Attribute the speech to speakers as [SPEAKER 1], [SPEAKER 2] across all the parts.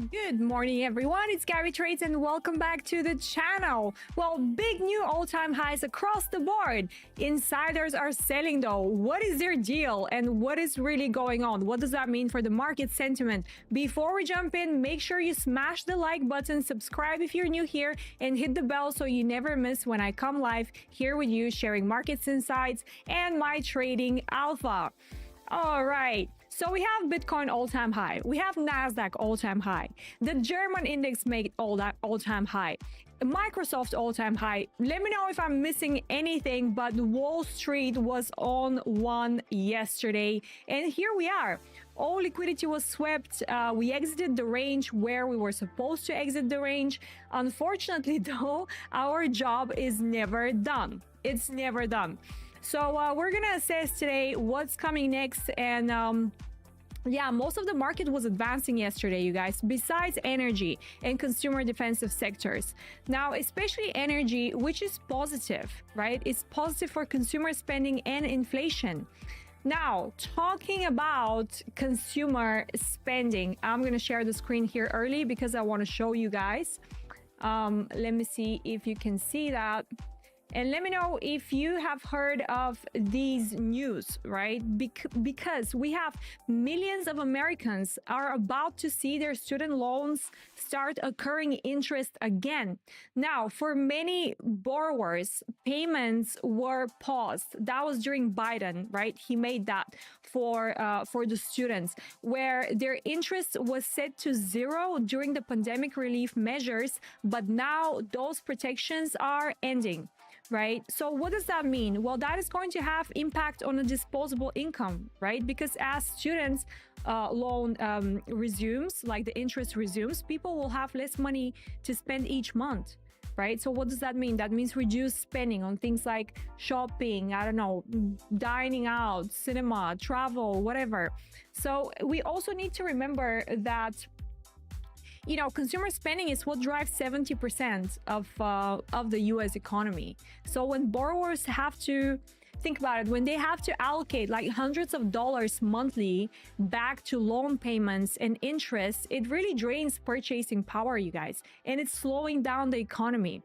[SPEAKER 1] Good morning, everyone. It's Gabby Trades, and welcome back to the channel. Well, big new all-time highs across the board. Insiders are selling, though. What is their deal, and what is really going on? What does that mean for the market sentiment? Before we jump in, make sure you smash the like button, subscribe if you're new here, and hit the bell so you never miss when I come live here with you, sharing markets insights and my trading alpha. All right. So we have Bitcoin all-time high. We have Nasdaq all-time high. The German index made all-time high. Microsoft all-time high. Let me know if I'm missing anything, but Wall Street was on one yesterday. And here we are. All liquidity was swept. We exited the range where we were supposed to exit the range. Unfortunately, though, our job is never done. It's never done. So we're going to assess today what's coming next. And yeah, most of the market was advancing yesterday, you guys, besides energy and consumer defensive sectors. Now, especially energy, which is positive, right? It's positive for consumer spending and inflation. Now, talking about consumer spending, I'm going to share the screen here early because I want to show you guys. Let me see if you can see that. And let me know if you have heard of these news, right? Because we have millions of Americans are about to see their student loans start accruing interest again. Now, for many borrowers, payments were paused. That was during Biden, right? He made that for the students, where their interest was set to zero during the pandemic relief measures, but now those protections are ending. Right? So what does that mean? Well, that is going to have impact on a disposable income, right? Because as students loan resumes, like the interest resumes, people will have less money to spend each month, right? So what does that mean? That means reduced spending on things like shopping, I don't know, dining out, cinema, travel, whatever. So we also need to remember that consumer spending is what drives 70% of the US economy. So when borrowers have to think about it, when they have to allocate like hundreds of dollars monthly back to loan payments and interest, it really drains purchasing power, you guys, and it's slowing down the economy.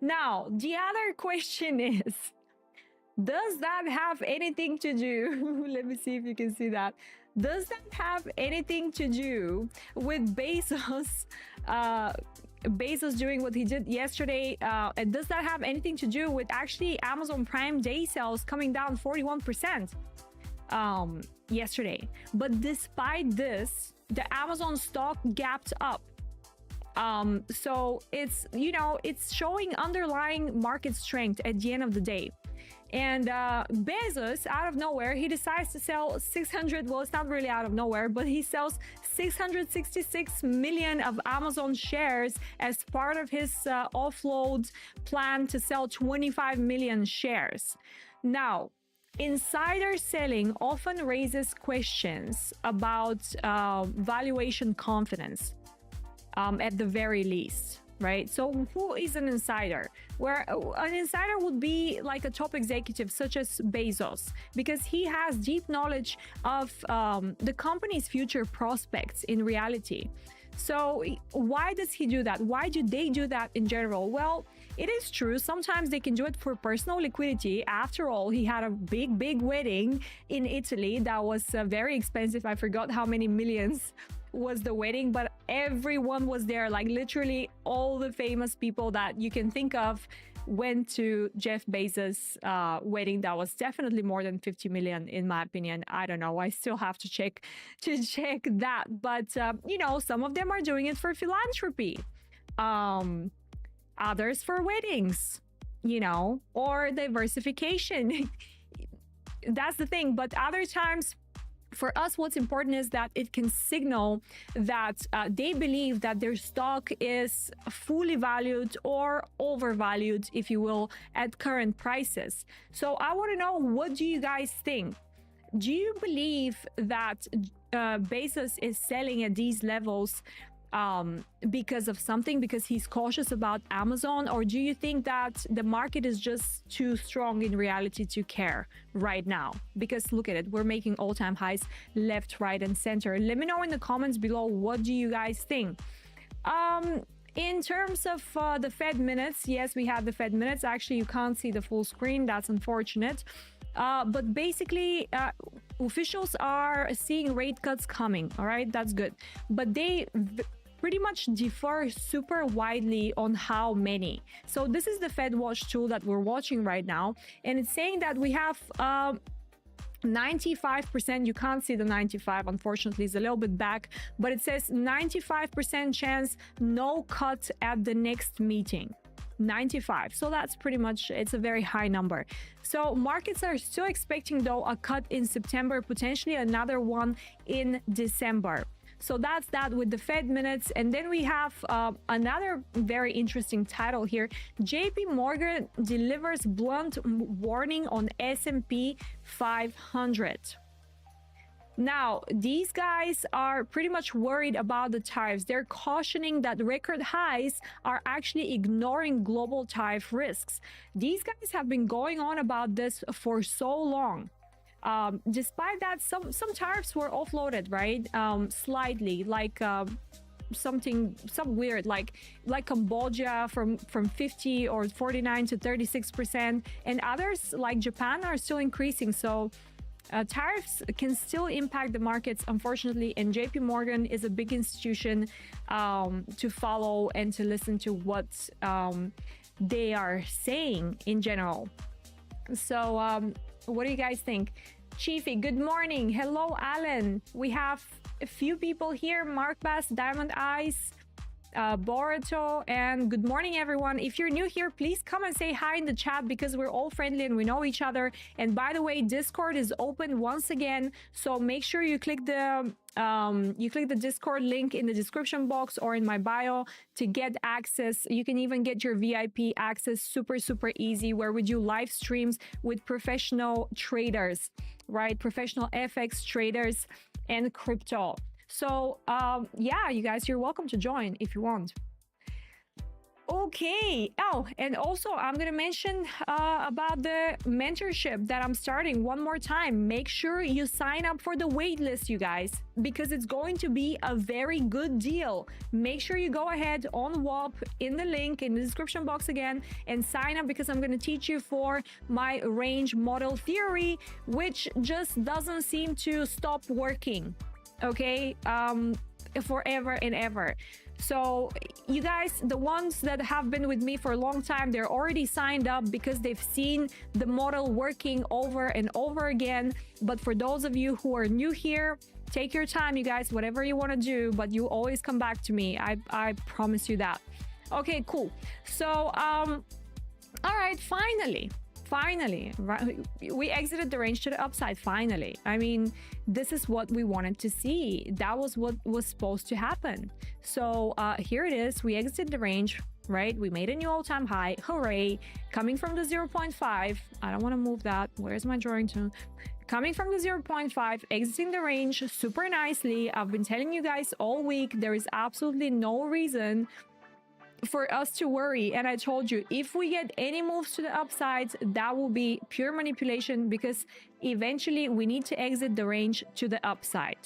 [SPEAKER 1] Now, the other question is, does that have anything to do? Let me see if you can see that. Does that have anything to do with Bezos doing what he did yesterday? And does that have anything to do with actually Amazon Prime Day sales coming down 41% yesterday? But despite this, the Amazon stock gapped up. So it's showing underlying market strength at the end of the day. And Bezos, out of nowhere, he decides to sell 600, well, it's not really out of nowhere, but he sells 666 million of Amazon shares as part of his offload plan to sell 25 million shares. Now, insider selling often raises questions about valuation confidence, at the very least. Right? So who is an insider? Where an insider would be like a top executive such as Bezos, because he has deep knowledge of the company's future prospects in reality. So why does he do that? Why do they do that in general? Well, it is true. Sometimes they can do it for personal liquidity. After all, he had a big wedding in Italy that was very expensive. I forgot how many millions was the wedding, but everyone was there. Like literally all the famous people that you can think of went to Jeff Bezos' wedding. That was definitely more than 50 million in my opinion. I don't know. I still have to check that. But some of them are doing it for philanthropy. Others for weddings, or diversification. That's the thing. But other times, for us, what's important is that it can signal that they believe that their stock is fully valued or overvalued, if you will, at current prices. So I want to know, what do you guys think? Do you believe that Bezos is selling at these levels because of something, because he's cautious about Amazon? Or do you think that the market is just too strong in reality to care right now? Because look at it, we're making all-time highs left, right, and center. Let me know in the comments below, what do you guys think? In terms of the Fed minutes, yes, we have the Fed minutes. Actually, you can't see the full screen. That's unfortunate. But basically, officials are seeing rate cuts coming. All right, that's good. But they pretty much differ super widely on how many. So this is the Fed Watch tool that we're watching right now. And it's saying that we have 95%. You can't see the 95, unfortunately, it's a little bit back, but it says 95% chance no cut at the next meeting. 95. So that's pretty much, it's a very high number. So markets are still expecting, though, a cut in September, potentially another one in December. So that's that with the Fed minutes. And then we have another very interesting title here. JP Morgan delivers blunt warning on S&P 500. Now, these guys are pretty much worried about the tariffs. They're cautioning that record highs are actually ignoring global tariff risks. These guys have been going on about this for so long. Despite that, some tariffs were offloaded, right? Slightly, like some weird, like Cambodia from 50 or 49 to 36%, and others like Japan are still increasing. So tariffs can still impact the markets, unfortunately, and JP Morgan is a big institution to follow and to listen to what they are saying in general. So what do you guys think? Chiefy, good morning. Hello, Alan. We have a few people here. Mark Bass, Diamond Eyes, Boruto, and good morning, everyone. If you're new here, please come and say hi in the chat, because we're all friendly and we know each other. And by the way, Discord is open once again, so make sure you click the Discord link in the description box or in my bio to get access. You can even get your VIP access super easy, where we do live streams with professional traders, right? Professional FX traders and crypto. So yeah, you guys, you're welcome to join if you want. Okay. Oh, and also I'm gonna mention about the mentorship that I'm starting one more time. Make sure you sign up for the wait list, you guys, because it's going to be a very good deal. Make sure you go ahead on WAP in the link in the description box again and sign up, because I'm going to teach you for my range model theory, which just doesn't seem to stop working. Okay, forever and ever. So you guys, the ones that have been with me for a long time, they're already signed up because they've seen the model working over and over again. But for those of you who are new here, take your time, you guys, whatever you want to do, but you always come back to me. I promise you that. Okay, cool. So all right, finally, right, we exited the range to the upside. Finally, I mean, this is what we wanted to see. That was what was supposed to happen. So here it is. We exited the range, right? We made a new all-time high. Hooray. Coming from the 0.5. I don't want to move that. Where's my drawing tool? Coming from the 0.5, exiting the range super nicely. I've been telling you guys all week, there is absolutely no reason for us to worry. And I told you, if we get any moves to the upside, that will be pure manipulation, because eventually we need to exit the range to the upside.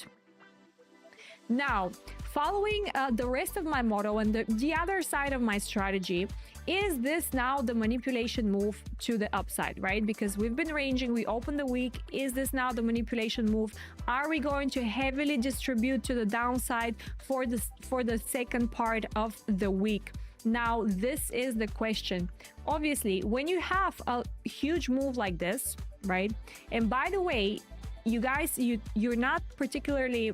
[SPEAKER 1] Now, following the rest of my model and the other side of my strategy, is this now the manipulation move to the upside, right? Because we've been ranging, we opened the week. Is this now the manipulation move? Are we going to heavily distribute to the downside for the second part of the week? Now, this is the question. Obviously, when you have a huge move like this, right? And by the way, you guys, you're not particularly,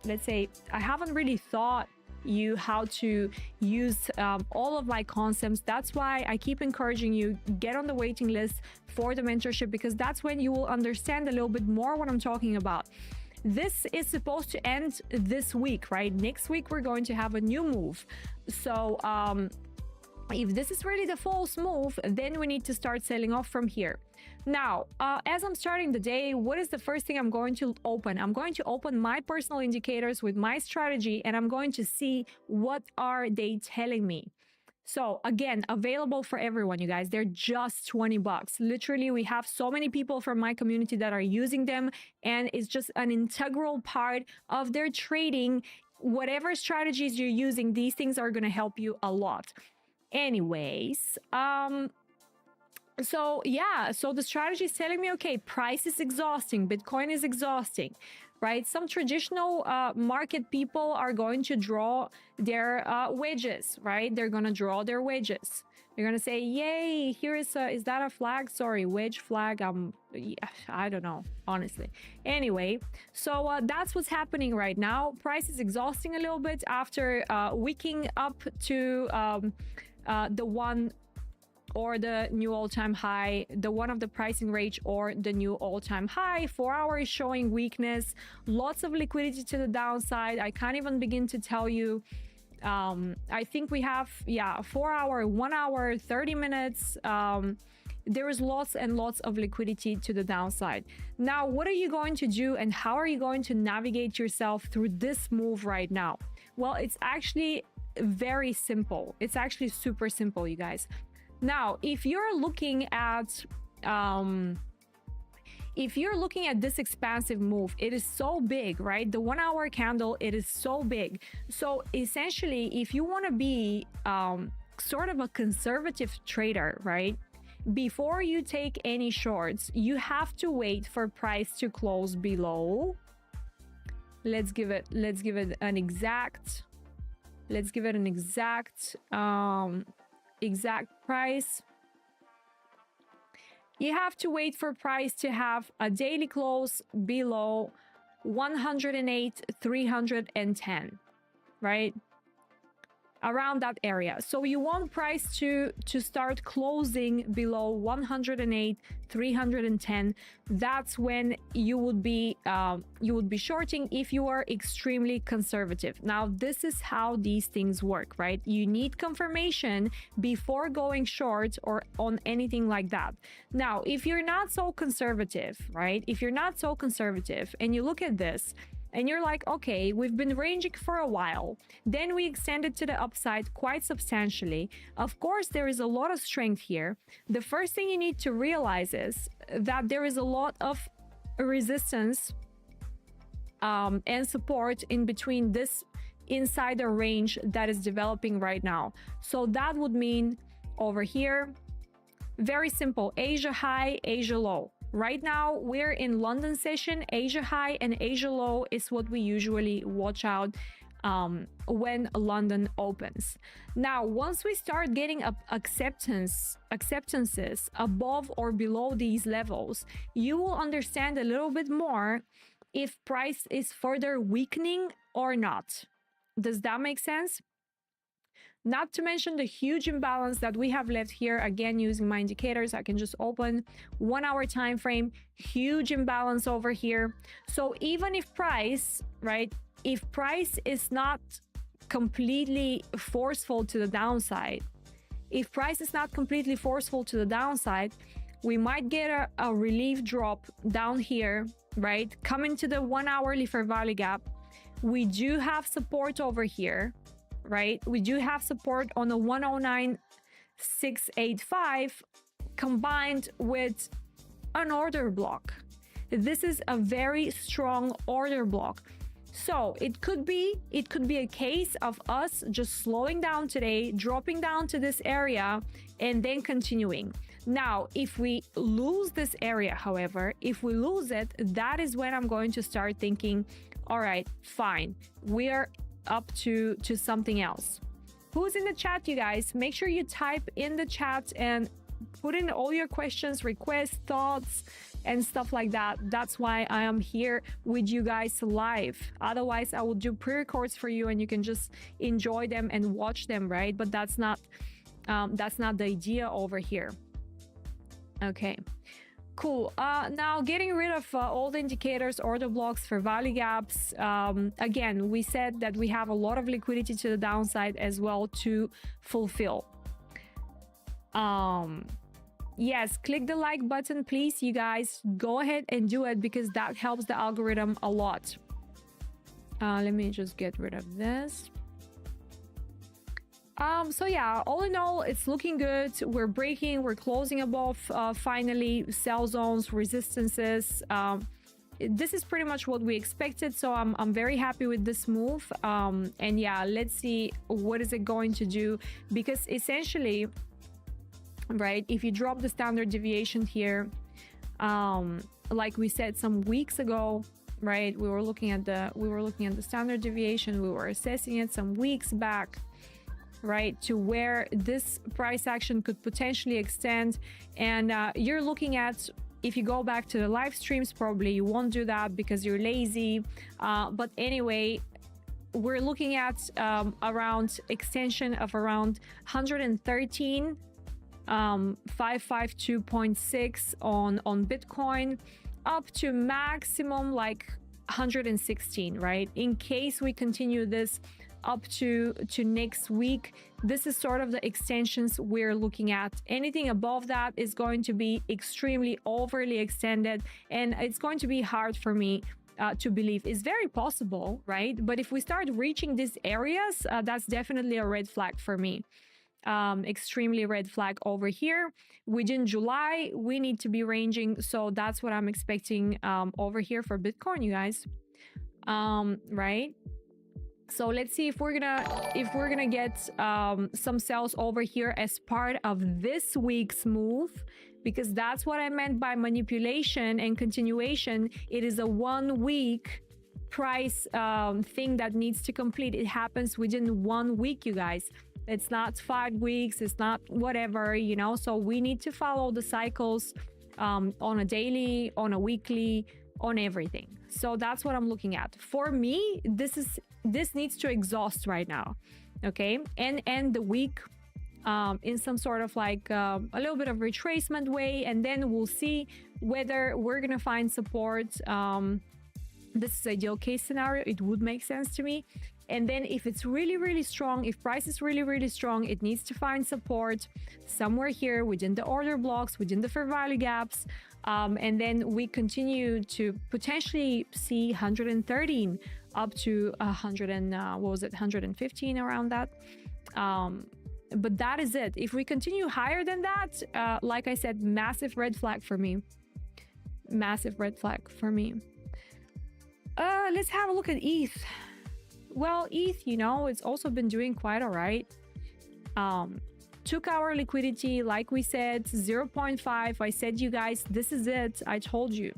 [SPEAKER 1] let's say, I haven't really taught you how to use all of my concepts. That's why I keep encouraging you, get on the waiting list for the mentorship, because that's when you will understand a little bit more what I'm talking about. This is supposed to end this week, right? Next week, we're going to have a new move. So If this is really the false move, then we need to start selling off from here. Now, as I'm starting the day, what is the first thing I'm going to open? I'm going to open my personal indicators with my strategy, and I'm going to see what are they telling me. So again, available for everyone, you guys. They're just 20 bucks. Literally, we have so many people from my community that are using them, and it's just an integral part of their trading. Whatever strategies you're using, these things are going to help you a lot. Anyways, so yeah, so the strategy is telling me, okay, price is exhausting, Bitcoin is exhausting, right? Some traditional market people are going to draw their wedges, right? They're going to draw their wedges. They're going to say, yay, here is that a flag? Sorry, wedge flag. Yeah, I don't know, honestly. Anyway, so that's what's happening right now. Price is exhausting a little bit after wicking up to the one or the new all-time high, the one of the pricing range or the new all-time high. 4 hours showing weakness, lots of liquidity to the downside. I can't even begin to tell you. I think we have 4 hour, 1 hour, 30 minutes. There is lots and lots of liquidity to the downside. Now, what are you going to do, and how are you going to navigate yourself through this move right now? Well, it's actually very simple. It's actually super simple, you guys. Now, if you're looking at this expansive move, it is so big, right? The 1 hour candle, it is so big. So essentially, if you want to be sort of a conservative trader, right? Before you take any shorts, you have to wait for price to close below. Let's give it an exact price. You have to wait for price to have a daily close below 108,310, right? Around that area. So you want price to start closing below 108,310. That's when you would be shorting if you are extremely conservative. Now, this is how these things work, right? You need confirmation before going short or on anything like that. Now, if you're not so conservative, right? If you're not so conservative and you look at this, and you're like, okay, we've been ranging for a while. Then we extended to the upside quite substantially. Of course, there is a lot of strength here. The first thing you need to realize is that there is a lot of resistance and support in between this insider range that is developing right now. So that would mean over here, very simple, Asia high, Asia low. Right now, we're in London session. Asia high and Asia low is what we usually watch out when London opens. Now, once we start getting acceptances above or below these levels, you will understand a little bit more if price is further weakening or not. Does that make sense? Not to mention the huge imbalance that we have left here. Again, using my indicators, I can just open 1 hour time frame, huge imbalance over here. So even if price, right, if price is not completely forceful to the downside, we might get a relief drop down here, right? Coming to the 1 hourly fair value gap. We do have support over here, right? We do have support on the 109,685 combined with an order block. This is a very strong order block. So it could be a case of us just slowing down today, dropping down to this area, and then continuing. Now, if we lose this area, however, if we lose it, that is when I'm going to start thinking, all right, fine, we are up to something else. Who's in the chat, you guys? Make sure you type in the chat and put in all your questions, requests, thoughts, and stuff like that. That's why I am here with you guys live. Otherwise, I will do pre-records for you and you can just enjoy them and watch them, right? But that's not the idea over here. Okay. Cool. Now getting rid of all the indicators, order blocks for value gaps. Again, we said that we have a lot of liquidity to the downside as well to fulfill. Yes, click the like button, please, you guys. Go ahead and do it because that helps the algorithm a lot. Let me just get rid of this. So yeah, all in all, it's looking good. We're breaking, we're closing above finally sell zones, resistances. This is pretty much what we expected, so I'm very happy with this move. And yeah, let's see what is it going to do, because essentially, right, if you drop the standard deviation here, like we said some weeks ago, right, we were looking at the standard deviation, we were assessing it some weeks back, right, to where this price action could potentially extend. And you're looking at, if you go back to the live streams, probably you won't do that because you're lazy, but anyway, we're looking at around extension of around 113 552.6 on Bitcoin, up to maximum like 116, right? In case we continue this up to next week, this is sort of the extensions we're looking at. Anything above that is going to be extremely overly extended, and it's going to be hard for me to believe. It's very possible, right? But if we start reaching these areas, that's definitely a red flag for me. Extremely red flag over here. Within July, we need to be ranging, so that's what I'm expecting over here for Bitcoin, you guys. Right, so let's see if we're gonna get some sales over here as part of this week's move, because that's what I meant by manipulation and continuation. It is a 1 week price thing that needs to complete. It happens within 1 week, you guys. It's not 5 weeks, it's not whatever, you know. So we need to follow the cycles on a daily, on a weekly, on everything. So that's what I'm looking at. For me, this needs to exhaust right now, okay, and end the week in some sort of like a little bit of retracement way, and then we'll see whether we're gonna find support. This is ideal case scenario, it would make sense to me. And then if it's really strong, if price is really strong, it needs to find support somewhere here within the order blocks, within the fair value gaps. And then we continue to potentially see 113 up to 100 and what was it, 115, around that. But that is it. If we continue higher than that, like I said, massive red flag for me. Massive red flag for me. Let's have a look at ETH. Well, ETH, you know, it's also been doing quite all right. Took our liquidity, like we said, 0.5. I said, you guys, this is it. I told you.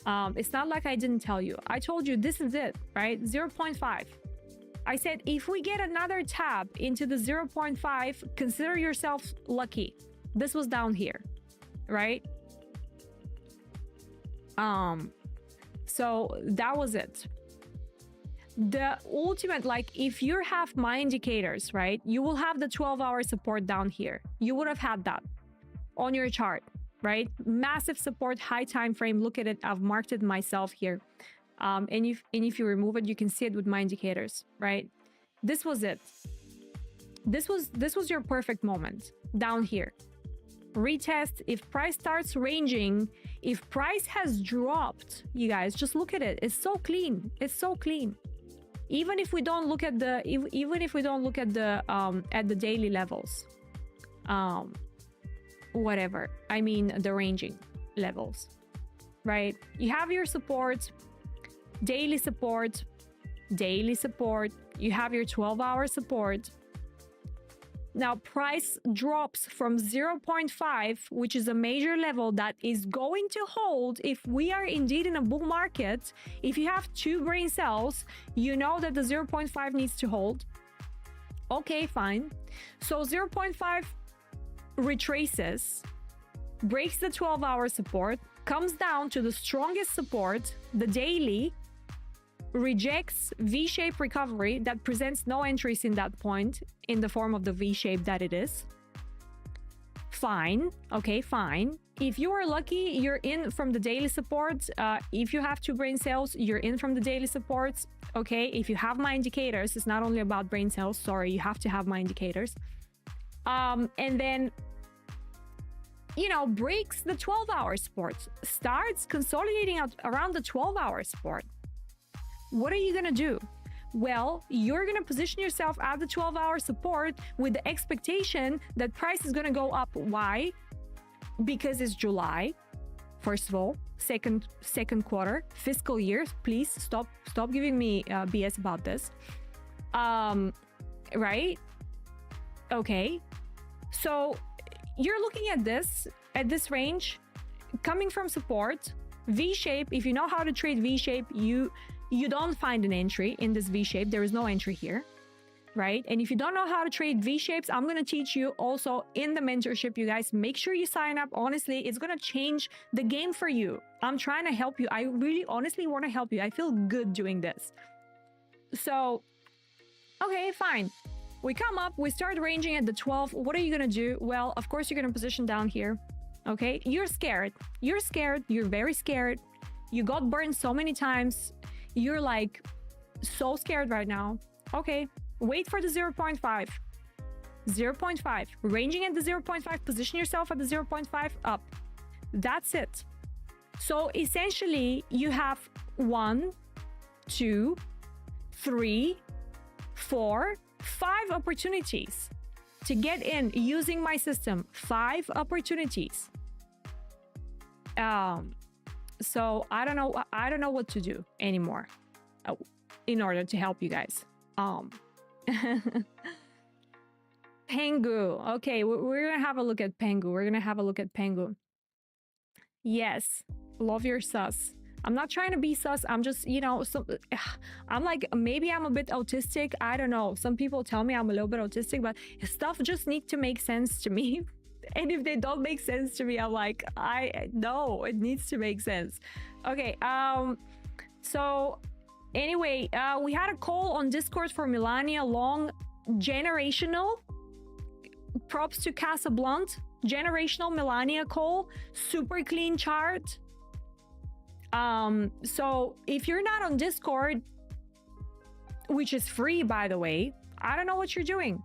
[SPEAKER 1] It's not like I didn't tell you. I told you this is it, right? 0.5. I said, if we get another tap into the 0.5, consider yourself lucky. This was down here, right? So that was it. The ultimate, like, if you have my indicators, right, you will have the 12-hour support down here. You would have had that on your chart, right? Massive support, high time frame. Look at it. I've marked it myself here. And if you remove it, you can see it with my indicators, right? This was it. This was your perfect moment down here. Retest. If price starts ranging, if price has dropped, you guys, just look at it. It's so clean. It's so clean. Even if we don't look at the at the daily levels, whatever, I mean the ranging levels, right? You have your support, daily support, you have your 12-hour support. Now price drops from 0.5, which is a major level that is going to hold if we are indeed in a bull market. If you have 2 brain cells, you know that the 0.5 needs to hold. Okay, fine. So 0.5 retraces, breaks the 12-hour support, comes down to the strongest support, the daily, rejects V-shaped recovery that presents no entries in that point in the form of the V-shape that it is. Fine. Okay, fine. If you are lucky, you're in from the daily support. If you have 2 brain cells, you're in from the daily supports. Okay, if you have my indicators, it's not only about brain cells. Sorry, you have to have my indicators. And then breaks the 12-hour support, starts consolidating out around the 12-hour support, what are you going to do? Well, you're going to position yourself at the 12-hour support with the expectation that price is going to go up. Why? Because it's July, first of all. Second quarter, fiscal year. Please stop giving me BS about this. Right? Okay. So you're looking at this range coming from support, V-shape. If you know how to trade V-shape, you don't find an entry in this V-shape. There is no entry here, right? And if you don't know how to trade V-shapes, I'm going to teach you also in the mentorship, you guys. Make sure you sign up. Honestly, it's going to change the game for you. I'm trying to help you. I really honestly want to help you. I feel good doing this. So, okay, fine. We come up, we start ranging at the 12. What are you going to do? Well, of course, you're going to position down here. Okay, you're scared. You're scared. You're very scared. You got burned so many times. You're like so scared right now. Okay, wait for the 0.5. 0.5. Ranging at the 0.5. Position yourself at the 0.5 up. That's it. So essentially, you have 1, 2, 3, 4, 5 opportunities to get in using my system. 5 opportunities. So I don't know what to do anymore in order to help you guys. Pangu. Okay, we're gonna have a look at Pangu. Yes, love your sus. I'm not trying to be sus. I'm just, I'm like, maybe I'm a bit autistic. I don't know. Some people tell me I'm a little bit autistic, but stuff just needs to make sense to me. And if they don't make sense to me, I'm like, no, it needs to make sense. Okay. So anyway, we had a call on Discord for Melania Long, generational. Props to Casa Blunt. Generational Melania call. Super clean chart. So if you're not on Discord, which is free, by the way, I don't know what you're doing.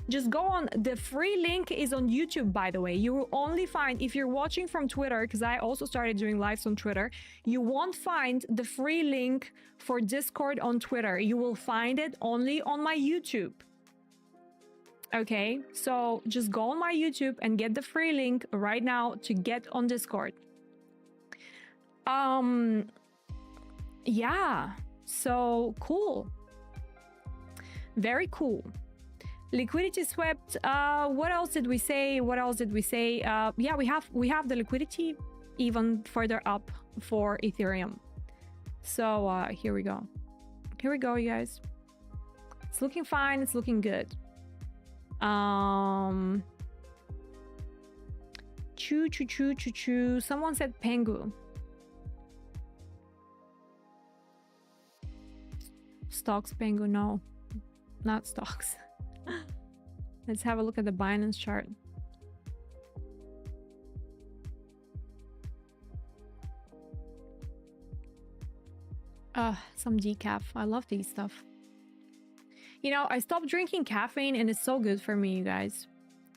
[SPEAKER 1] Just go on. The free link is on YouTube, by the way. You will only find, if you're watching from Twitter, because I also started doing lives on Twitter, you won't find the free link for Discord on Twitter. You will find it only on my YouTube. Okay, so just go on my YouTube and get the free link right now to get on Discord. Yeah, so cool. Very cool. Liquidity swept. What else did we say? Yeah, we have the liquidity even further up for Ethereum. So here we go, you guys. It's looking fine. It's looking good. Choo. Someone said Pangu. Stocks, Pangu. No, not stocks. Let's have a look at the Binance chart. Some decaf. I love these stuff. I stopped drinking caffeine and it's so good for me, you guys.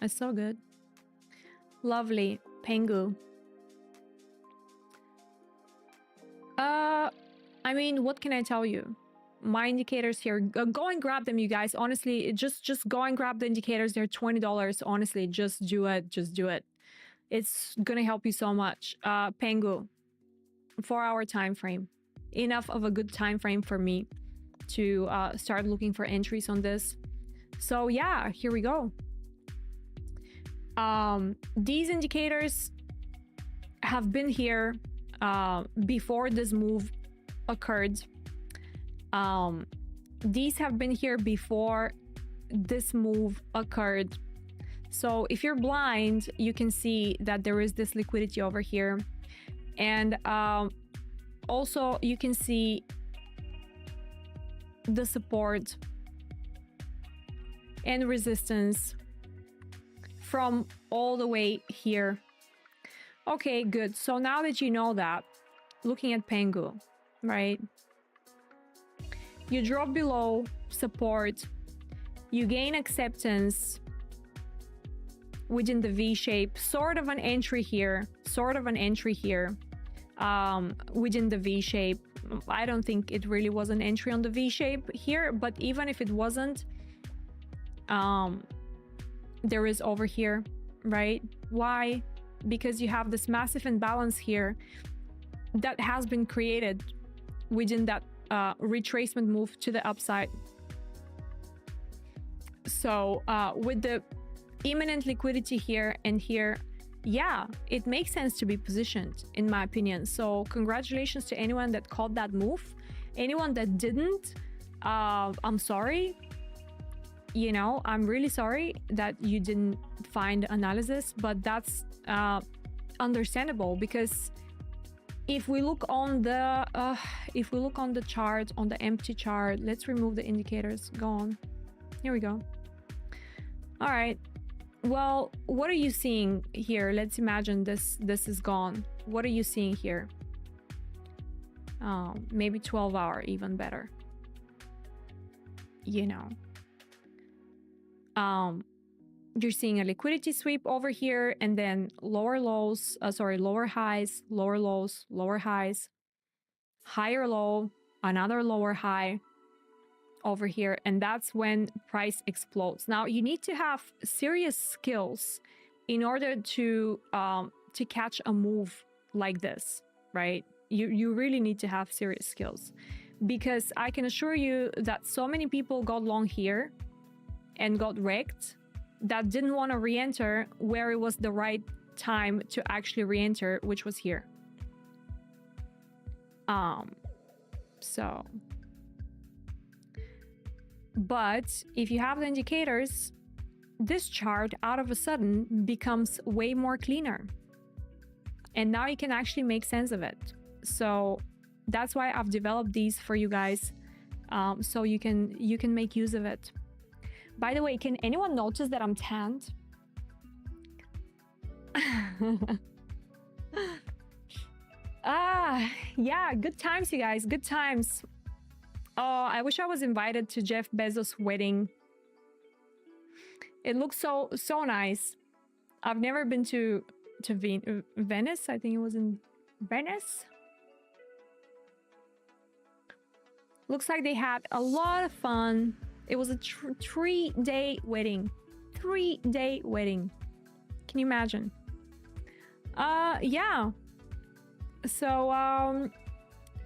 [SPEAKER 1] It's so good. Lovely. Pangu. I mean, what can I tell you? My indicators here, go and grab them, you guys. Honestly, just go and grab the indicators. They're $20. Honestly, just do it. It's gonna help you so much. Pangu, 4-hour time frame, enough of a good time frame for me to start looking for entries on this. So yeah, here we go. These indicators have been here before this move occurred. These have been here before this move occurred. So if you're blind, you can see that there is this liquidity over here. And also you can see the support and resistance from all the way here. Okay, good. So now that you know that, looking at Pangu, right? You drop below support, you gain acceptance, within the V shape, sort of an entry here, within the V shape. I don't think it really was an entry on the V shape here, but even if it wasn't, there is over here, right? Why? Because you have this massive imbalance here that has been created within that retracement move to the upside. So with the imminent liquidity here and here, yeah, it makes sense to be positioned, in my opinion. So congratulations to anyone that caught that move. Anyone that didn't, I'm sorry. You know, I'm really sorry that you didn't find analysis, but that's understandable, because if we look on the chart, on the empty chart, let's remove the indicators. Go on. Here we go. All right. Well, what are you seeing here? Let's imagine this is gone. What are you seeing here? Maybe 12-hour, even better. You know. You're seeing a liquidity sweep over here, and then lower lows, lower highs, lower lows, lower highs, higher low, another lower high over here, and that's when price explodes. Now you need to have serious skills in order to catch a move like this, right? You really need to have serious skills, because I can assure you that so many people got long here and got wrecked that didn't want to re-enter where it was the right time to actually re-enter, which was here. But if you have the indicators, this chart out of a sudden becomes way more cleaner, and now you can actually make sense of it. So that's why I've developed these for you guys, so you can make use of it. By the way, can anyone notice that I'm tanned? Yeah, good times, you guys, good times. Oh, I wish I was invited to Jeff Bezos' wedding. It looks so nice. I've never been to Venice. I think it was in Venice. Looks like they had a lot of fun. It was a 3-day wedding. 3-day wedding. Can you imagine? Yeah. So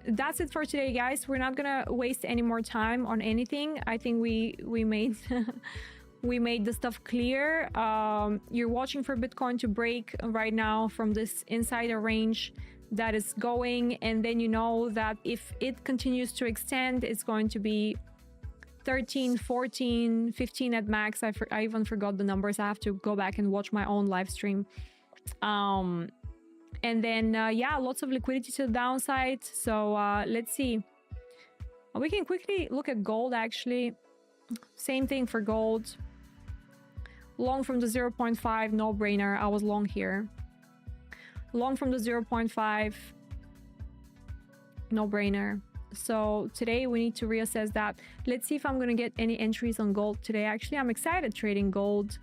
[SPEAKER 1] that's it for today, guys. We're not gonna waste any more time on anything. I think we made we made the stuff clear. You're watching for Bitcoin to break right now from this insider range that is going, and then you know that if it continues to extend, it's going to be 13, 14, 15 at max. I even forgot the numbers. I have to go back and watch my own live stream. And then yeah, lots of liquidity to the downside. So let's see. We can quickly look at gold, actually. Same thing for gold. Long from the 0.5, no brainer. I was long here. Long from the 0.5, no brainer. So today we need to reassess that. Let's see if I'm gonna get any entries on gold today. Actually, I'm excited trading gold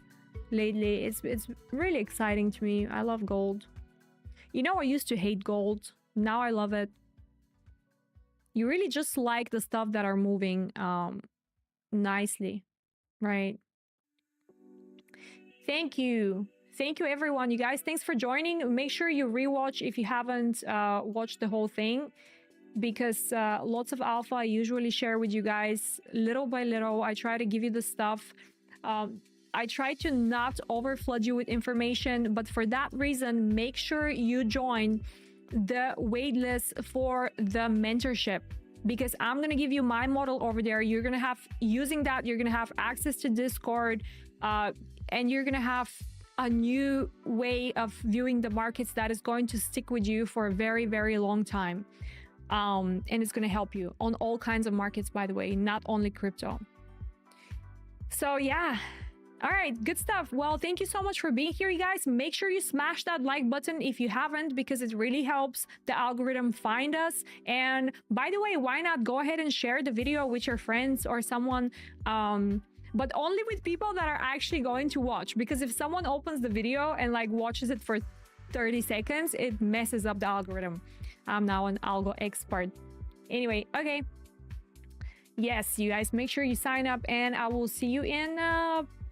[SPEAKER 1] lately. It's really exciting to me. I love gold. You know, I used to hate gold. Now I love it. You really just like the stuff that are moving nicely, right? Thank you. Thank you, everyone. You guys, thanks for joining. Make sure you rewatch if you haven't watched the whole thing, because lots of alpha I usually share with you guys little by little. I try to give you the stuff. I try to not overflood you with information, but for that reason, make sure you join the waitlist for the mentorship, because I'm going to give you my model over there. You're going to have, using that, you're going to have access to Discord, and you're going to have a new way of viewing the markets that is going to stick with you for a very, very long time. And it's going to help you on all kinds of markets, by the way, not only crypto. So yeah. All right, good stuff. Well, thank you so much for being here, you guys. Make sure you smash that like button if you haven't, because it really helps the algorithm find us. And by the way, why not go ahead and share the video with your friends or someone but only with people that are actually going to watch. Because if someone opens the video and like watches it for 30 seconds, it messes up the algorithm. I'm now an algo expert. Anyway, okay. Yes, you guys, make sure you sign up, and I will see you in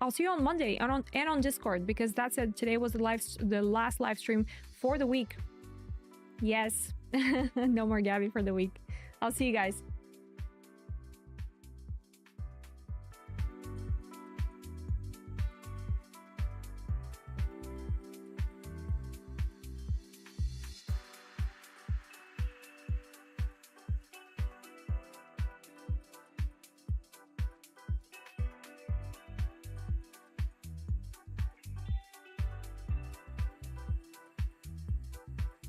[SPEAKER 1] I'll see you on Monday and on Discord, because that's it. Today was the last live stream for the week. Yes. No more Gabby for the week. I'll see you guys.